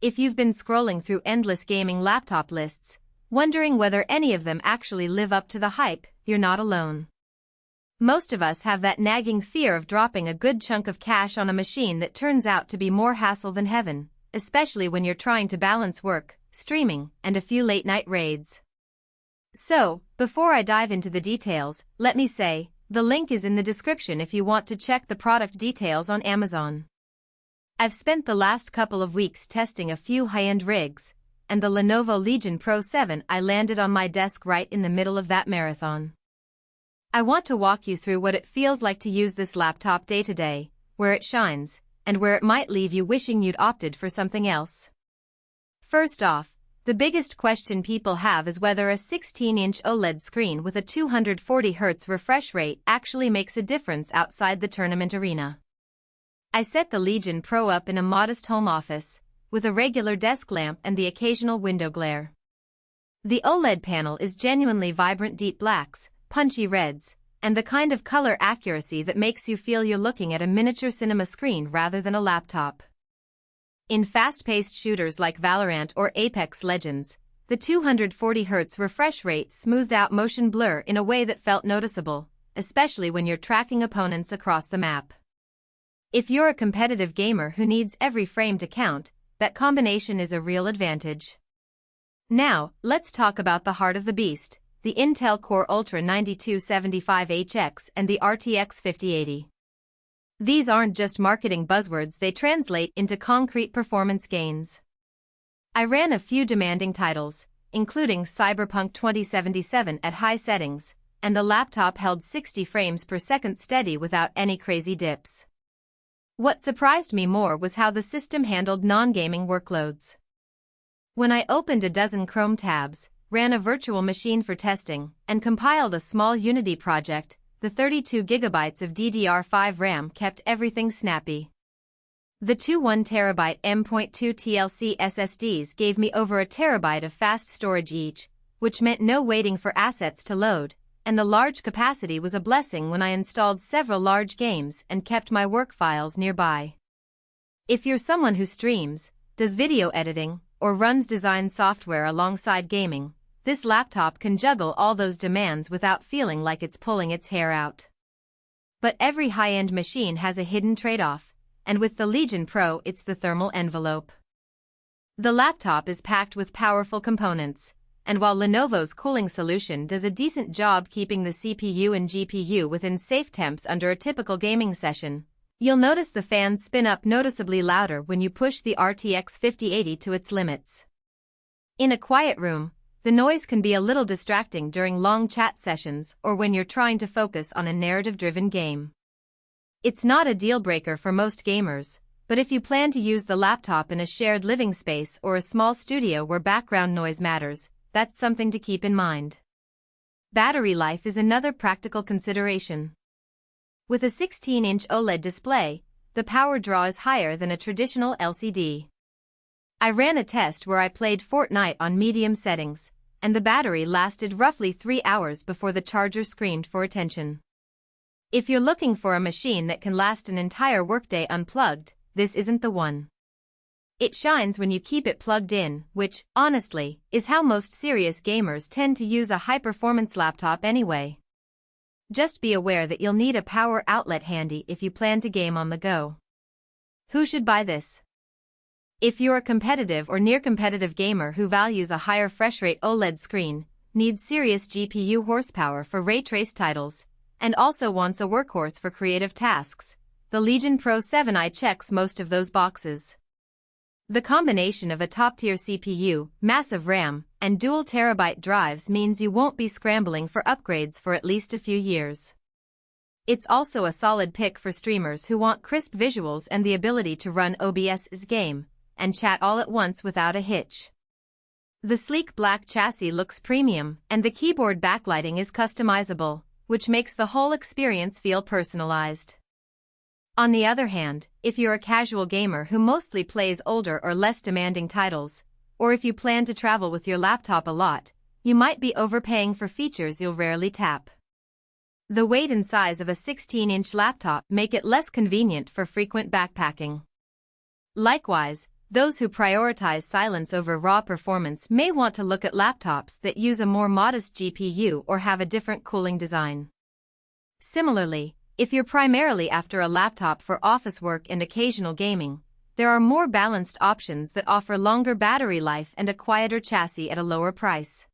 If you've been scrolling through endless gaming laptop lists, wondering whether any of them actually live up to the hype, you're not alone. Most of us have that nagging fear of dropping a good chunk of cash on a machine that turns out to be more hassle than heaven, especially when you're trying to balance work, streaming, and a few late-night raids. So, before I dive into the details, let me say, the link is in the description if you want to check the product details on Amazon. I've spent the last couple of weeks testing a few high-end rigs, and the Lenovo Legion Pro 7 I landed on my desk right in the middle of that marathon. I want to walk you through what it feels like to use this laptop day to day, where it shines, and where it might leave you wishing you'd opted for something else. First off, the biggest question people have is whether a 16-inch OLED screen with a 240Hz refresh rate actually makes a difference outside the tournament arena. I set the Legion Pro up in a modest home office, with a regular desk lamp and the occasional window glare. The OLED panel is genuinely vibrant deep blacks, punchy reds, and the kind of color accuracy that makes you feel you're looking at a miniature cinema screen rather than a laptop. In fast-paced shooters like Valorant or Apex Legends, the 240Hz refresh rate smoothed out motion blur in a way that felt noticeable, especially when you're tracking opponents across the map. If you're a competitive gamer who needs every frame to count, that combination is a real advantage. Now, let's talk about the heart of the beast, the Intel Core Ultra 9275HX and the RTX 5080. These aren't just marketing buzzwords, they translate into concrete performance gains. I ran a few demanding titles, including Cyberpunk 2077 at high settings, and the laptop held 60 frames per second steady without any crazy dips. What surprised me more was how the system handled non-gaming workloads. When I opened a dozen Chrome tabs, ran a virtual machine for testing, and compiled a small Unity project, the 32 GB of DDR5 RAM kept everything snappy. The two 1TB M.2 TLC SSDs gave me over a terabyte of fast storage each, which meant no waiting for assets to load, and the large capacity was a blessing when I installed several large games and kept my work files nearby. If you're someone who streams, does video editing, or runs design software alongside gaming, this laptop can juggle all those demands without feeling like it's pulling its hair out. But every high-end machine has a hidden trade-off, and with the Legion Pro it's the thermal envelope. The laptop is packed with powerful components, and while Lenovo's cooling solution does a decent job keeping the CPU and GPU within safe temps under a typical gaming session, you'll notice the fans spin up noticeably louder when you push the RTX 5080 to its limits. In a quiet room, the noise can be a little distracting during long chat sessions or when you're trying to focus on a narrative-driven game. It's not a deal-breaker for most gamers, but if you plan to use the laptop in a shared living space or a small studio where background noise matters, that's something to keep in mind. Battery life is another practical consideration. With a 16-inch OLED display, the power draw is higher than a traditional LCD. I ran a test where I played Fortnite on medium settings, and the battery lasted roughly 3 hours before the charger screamed for attention. If you're looking for a machine that can last an entire workday unplugged, this isn't the one. It shines when you keep it plugged in, which, honestly, is how most serious gamers tend to use a high-performance laptop anyway. Just be aware that you'll need a power outlet handy if you plan to game on the go. Who should buy this? If you're a competitive or near-competitive gamer who values a higher refresh rate OLED screen, needs serious GPU horsepower for ray-traced titles, and also wants a workhorse for creative tasks, the Legion Pro 7i checks most of those boxes. The combination of a top-tier CPU, massive RAM, and dual terabyte drives means you won't be scrambling for upgrades for at least a few years. It's also a solid pick for streamers who want crisp visuals and the ability to run OBS's game and chat all at once without a hitch. The sleek black chassis looks premium, and the keyboard backlighting is customizable, which makes the whole experience feel personalized. On the other hand, if you're a casual gamer who mostly plays older or less demanding titles, or if you plan to travel with your laptop a lot, you might be overpaying for features you'll rarely tap. The weight and size of a 16-inch laptop make it less convenient for frequent backpacking. Likewise, Those who prioritize silence over raw performance may want to look at laptops that use a more modest GPU or have a different cooling design. Similarly, if you're primarily after a laptop for office work and occasional gaming, there are more balanced options that offer longer battery life and a quieter chassis at a lower price.